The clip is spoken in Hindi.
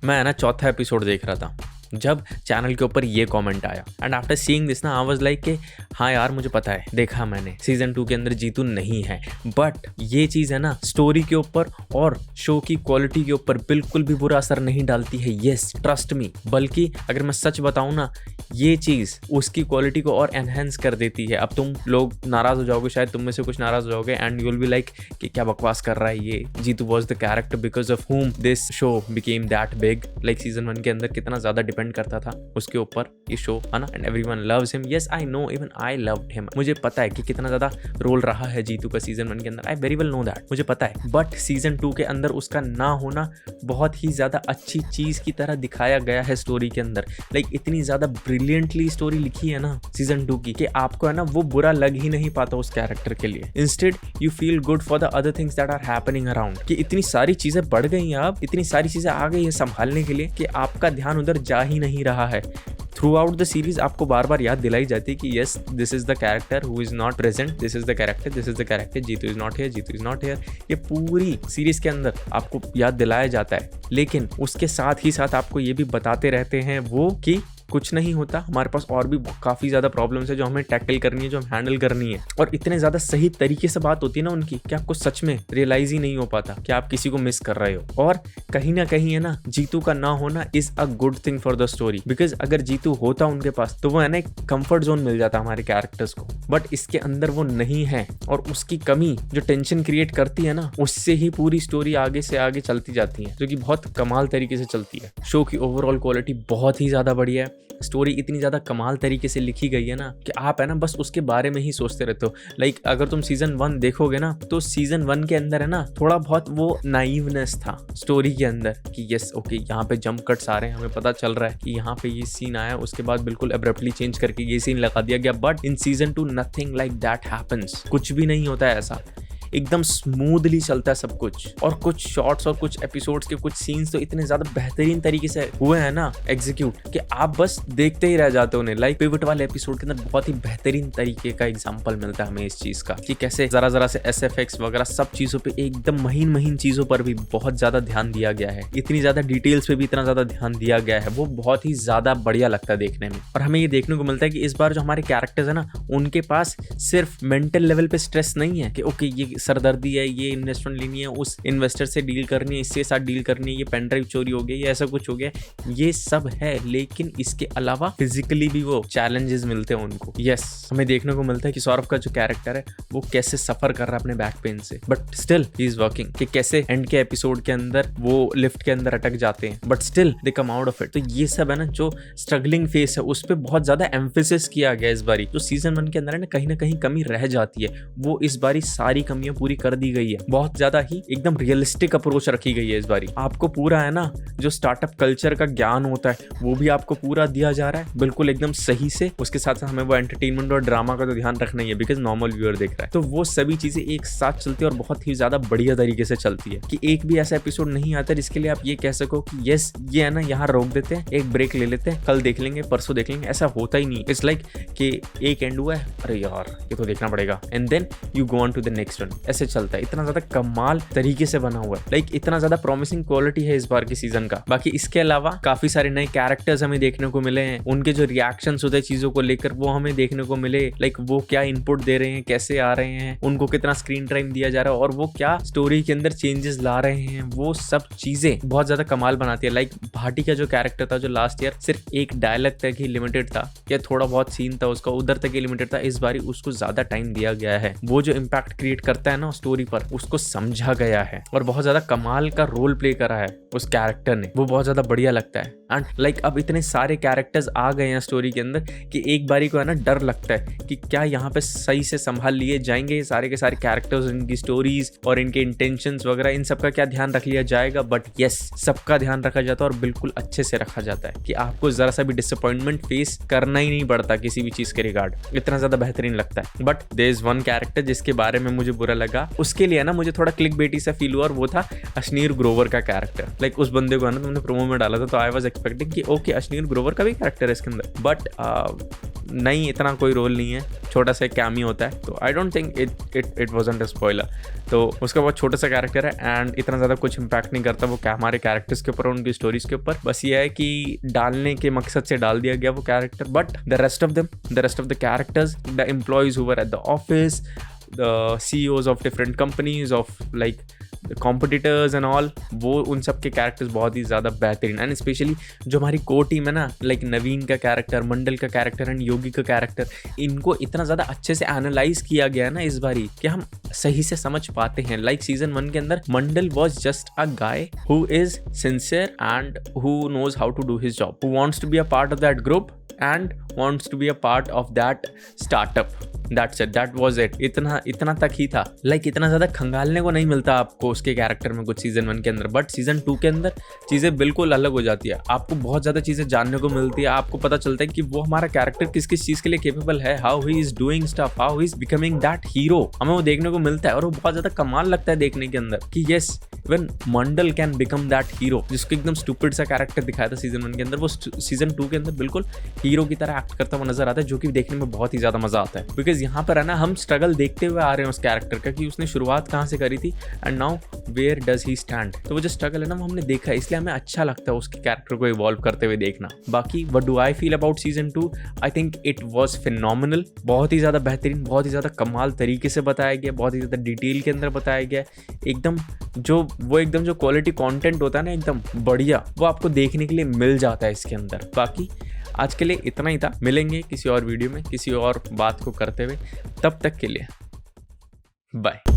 मैं ना चौथा एपिसोड देख रहा था जब चैनल के ऊपर ये कमेंट आया, एंड आफ्टर सीइंग दिस ना आई वाज लाइक कि हाँ यार मुझे पता है, देखा मैंने सीजन 2 के अंदर जीतू नहीं है, बट ये चीज़ है ना स्टोरी के ऊपर और शो की क्वालिटी के ऊपर बिल्कुल भी बुरा असर नहीं डालती है। Yes, trust me. बल्कि अगर मैं सच बताऊँ ना, ये चीज़ उसकी क्वालिटी को और एनहेंस कर देती है। अब तुम लोग नाराज़ हो जाओगे, शायद तुम में से कुछ नाराज़ हो जाओगे, and you will be like कि क्या बकवास कर रहा है ये, Jeetu was the character because of whom this show became that big. Like season 1 के अंदर कितना ज़्यादा डिपेंड करता था उसके ऊपर ये शो, है ना, and everyone loves him. Yes I know, even I loved him. मुझे पता है कि कितना ज़्यादा रोल रहा है जीतू का सीजन 1 के अंदर, I very well know that, मुझे पता है। बट सीजन 2 के अंदर उसका ना होना बहुत ही ज़्यादा अच्छी चीज़ की तरह दिखाया गया है स्टोरी के अंदर। लाइक इतनी ज़्यादा ब्रिलियंटली स्टोरी लिखी है ना सीजन 2 की कि आपको है ना वो बुरा लग ही नहीं पाता उस कैरेक्टर के लिए। Instead you feel good for the other things that are happening around, कि इतनी सारी चीज़ें बढ़ गई हैं, अब इतनी सारी चीज़ें आ गई है संभालने के लिए कि आपका ध्यान उधर जा ही नहीं रहा है। थ्रू आउट द सीरीज आपको बार बार याद दिलाई जाती है कि yes this is the character who is not present, this is the character, this is the character, Jeetu is not here, Jeetu is not here. ये पूरी सीरीज के अंदर आपको याद दिलाया जाता है, लेकिन उसके साथ ही साथ आपको ये भी बताते रहते हैं वो कि कुछ नहीं होता, हमारे पास और भी काफ़ी ज़्यादा प्रॉब्लम्स है जो हमें टैकल करनी है, जो हम हैंडल करनी है। और इतने ज़्यादा सही तरीके से बात होती है ना उनकी कि आपको सच में रियलाइज ही नहीं हो पाता कि आप किसी को मिस कर रहे हो। और कहीं ना कहीं है ना जीतू का ना होना is a good thing for the story, because अगर जीतू होता उनके पास तो वो है ना एक कंफर्ट जोन मिल जाता हमारे कैरेक्टर्स को, बट इसके अंदर वो नहीं है। और उसकी कमी जो टेंशन क्रिएट करती है ना, उससे ही पूरी स्टोरी आगे से आगे चलती जाती है, जो कि बहुत कमाल तरीके से चलती है। शो की ओवरऑल क्वालिटी बहुत ही ज़्यादा बढ़िया है, स्टोरी इतनी ज़्यादा कमाल तरीके से लिखी गई है ना कि आप है ना बस उसके बारे में ही सोचते रहते हो। लाइक अगर तुम सीजन 1 देखोगे ना तो सीजन 1 के अंदर है ना थोड़ा बहुत वो नाइवनेस था स्टोरी के अंदर कि यस ओके यहाँ पे जंप कट्स आ रहे हैं, हमें पता चल रहा है कि यहाँ पे ये सीन आया, उसके बाद बिल्कुल एब्रप्टली चेंज करके ये सीन लगा दिया गया। But in season 2 nothing like that happens, कुछ भी नहीं होता है ऐसा, एकदम स्मूथली चलता है सब कुछ। और कुछ शॉट्स और कुछ एपिसोड्स के कुछ सीन्स तो इतने ज्यादा बेहतरीन तरीके से हुए हैं ना एग्जीक्यूट कि आप बस देखते ही रह जाते हो उन्हें। लाइक पिवट वाले एपिसोड के अंदर बहुत ही बेहतरीन तरीके का एग्जांपल मिलता है हमें इस चीज का कि कैसे जरा जरा से SFX वगैरह सब चीजों पे एकदम महीन महीन चीजों पर भी बहुत ज्यादा ध्यान दिया गया है, इतनी ज्यादा डिटेल्स पे भी इतना ज्यादा ध्यान दिया गया है, वो बहुत ही ज्यादा बढ़िया लगता है देखने में। और हमें ये देखने को मिलता है कि इस बार जो हमारे कैरेक्टर्स है ना उनके पास सिर्फ मेंटल लेवल पे स्ट्रेस नहीं है कि ओके ये सरदर्दी है, ये इन्वेस्टमेंट लेनी है, उस इन्वेस्टर से डील करनी है, इसके साथ डील करनी है, ये पेन ड्राइव चोरी हो गया, ये ऐसा कुछ हो गया, ये सब है। लेकिन इसके अलावा फिजिकली भी वो चैलेंजेस मिलते हैं उनको। यस, हमें देखने को मिलता है कि सौरभ का जो कैरेक्टर है वो कैसे सफर कर रहा है अपने बैक पेन से, but still he is working, कि कैसे एंड के एपिसोड के अंदर वो लिफ्ट के अंदर अटक जाते हैं but still they come out of it. तो ये सब है ना जो स्ट्रगलिंग फेस है उस पर बहुत ज्यादा एम्फेसिस किया गया इस बारी। जो सीजन 1 के अंदर है ना कहीं कमी रह जाती है, वो इस बारी सारी कमियां पूरी कर दी गई है। बहुत ज्यादा ही एकदम रियलिस्टिक अप्रोच रखी गई है इस बारी। आपको पूरा है ना जो स्टार्टअप कल्चर का ज्ञान होता है वो भी आपको पूरा दिया जा रहा है बिल्कुल एकदम सही से। उसके साथ साथ हमें वो एंटरटेनमेंट और ड्रामा का तो ध्यान रखना ही है बिकॉज नॉर्मल व्यूअर देख रहा है, तो वो सभी चीजें एक साथ चलती है और बहुत ही ज्यादा बढ़िया तरीके से चलती है कि एक भी ऐसा एपिसोड नहीं आता जिसके लिए आप ये कह सको कि यस ये है ना यहाँ रोक देते हैं, एक ब्रेक ले लेते हैं, कल देख लेंगे, परसों देख लेंगे। ऐसा होता ही नहीं। इट्स लाइक कि एक एंड हुआ है, अरे यार ये तो देखना पड़ेगा, and then you go on to the next one. ऐसे चलता है, इतना ज्यादा कमाल तरीके से बना हुआ है। लाइक इतना ज्यादा प्रॉमिसिंग क्वालिटी है इस बार की सीजन का। बाकी इसके अलावा काफी सारे नए कैरेक्टर्स हमें देखने को मिले हैं, उनके जो रिएक्शंस होते हैं चीजों को लेकर वो हमें देखने को मिले। लाइक वो क्या इनपुट दे रहे हैं, कैसे आ रहे हैं, उनको कितना स्क्रीन टाइम दिया जा रहा है और वो क्या स्टोरी के अंदर चेंजेस ला रहे हैं, वो सब चीजें बहुत ज्यादा कमाल बनाती है। लाइक भाटी का जो कैरेक्टर था जो लास्ट ईयर सिर्फ एक डायलॉग तक ही लिमिटेड था या थोड़ा बहुत सीन था उसका उधर तक ही लिमिटेड था, इस बारी उसको ज्यादा टाइम दिया गया है। वो जो इम्पैक्ट क्रिएट करता है ना स्टोरी पर उसको समझा गया है और बहुत ज्यादा कमाल का रोल प्ले करा है उस कैरेक्टर ने, वो बहुत ज्यादा बढ़िया लगता है। एंड लाइक अब इतने सारे कैरेक्टर्स आ गए हैं स्टोरी के अंदर कि एक बारी को है ना डर लगता है कि क्या यहाँ पे सही से संभाल लिए जाएंगे सारे के सारे कैरेक्टर्स, इनकी स्टोरीज और इनके इंटेंशंस वगैरह, इन सब का क्या ध्यान रख लिया जाएगा। बट यस सबका ध्यान रखा जाता है और बिल्कुल अच्छे से रखा जाता है कि आपको जरा सा भी डिसअपॉइंटमेंट फेस करना ही नहीं पड़ता किसी भी चीज के रिगार्ड। इतना ज्यादा बेहतरीन लगता है। But there is one character जिसके बारे में मुझे बुरा लगा, उसके लिए ना मुझे थोड़ा क्लिक बेटी सा फील हुआ और वो था अश्नीर ग्रोवर का कैरेक्टर। लाइक उस बंदे को है ना तुमने प्रोमो में डाला था तो आई वाज एक्सपेक्टिंग कि ओके अश्नीर ग्रोवर का भी कैरेक्टर है इसके अंदर, बट नहीं, इतना कोई रोल नहीं है, छोटा सा कैमी होता है, तो I don't think it wasn't a spoiler. तो उसका बहुत छोटा सा कैरेक्टर है एंड इतना ज़्यादा कुछ इम्पैक्ट नहीं करता वो हमारे कैरेक्टर्स के ऊपर, उनकी स्टोरीज के ऊपर। बस ये है कि डालने के मकसद से डाल दिया गया वो character, but the rest of the characters, the employees who were at the office, the CEOs of different companies, of like the competitors and all, वो उन सब के कैरेक्टर्स बहुत ही ज़्यादा बेहतरीन। एंड स्पेशली जो हमारी कोर टीम है ना, लाइक नवीन का कैरेक्टर, मंडल का कैरेक्टर एंड योगी का कैरेक्टर, इनको इतना ज़्यादा अच्छे से एनालाइज किया गया है ना इस बारी कि हम सही से समझ पाते हैं। लाइक सीजन 1 के अंदर Mandal was just a guy who is sincere and who knows how to do his job, who wants to be a part of that group and wants to be a part of that startup. That's it, that was it. इतना तक ही था। लाइक इतना ज़्यादा खंगालने को नहीं मिलता आपको उसके कैरेक्टर में कुछ सीजन 1 के अंदर, बट सीजन 2 के अंदर चीज़ें बिल्कुल अलग हो जाती है। आपको बहुत ज़्यादा चीज़ें जानने को मिलती है, आपको पता चलता है कि वो हमारा कैरेक्टर किस किस चीज़ के लिए केपेबल है, how he is doing stuff, how he is becoming that hero. हमें वो देखने को मिलता है और वो बहुत ज़्यादा कमाल लगता है देखने के अंदर कि yes, even Mandal can become that hero. जिसको एकदम स्टूपिड सा कैरेक्टर दिखाया था सीजन 1 के अंदर, वो सीजन 2 के अंदर बिल्कुल हीरो की तरह एक्ट करता हुआ नजर आता है, जो कि देखने में बहुत ही ज्यादा मजा आता है। बिकॉज यहाँ पर है ना, हम स्ट्रगल देखते हुए आ रहे हैं उस कैरेक्टर का कि उसने शुरुआत कहाँ से करी थी and now where does he stand. तो वो जो स्ट्रगल है ना, वो हमने देखा है, इसलिए हमें अच्छा लगता है उसके कैरेक्टर को इवॉल्व करते हुए देखना। बाकी what do I feel about season 2? I think it was phenomenal. बहुत ही ज्यादा बेहतरीन, बहुत ही ज्यादा कमाल तरीके से बताया गया, बहुत ही ज्यादा डिटेल के अंदर बताया गया। एकदम जो क्वालिटी कंटेंट होता है ना, एकदम बढ़िया, वो आपको देखने के लिए मिल जाता है इसके अंदर। बाकी आज के लिए इतना ही था, मिलेंगे किसी और वीडियो में किसी और बात को करते हुए, तब तक के लिए बाय।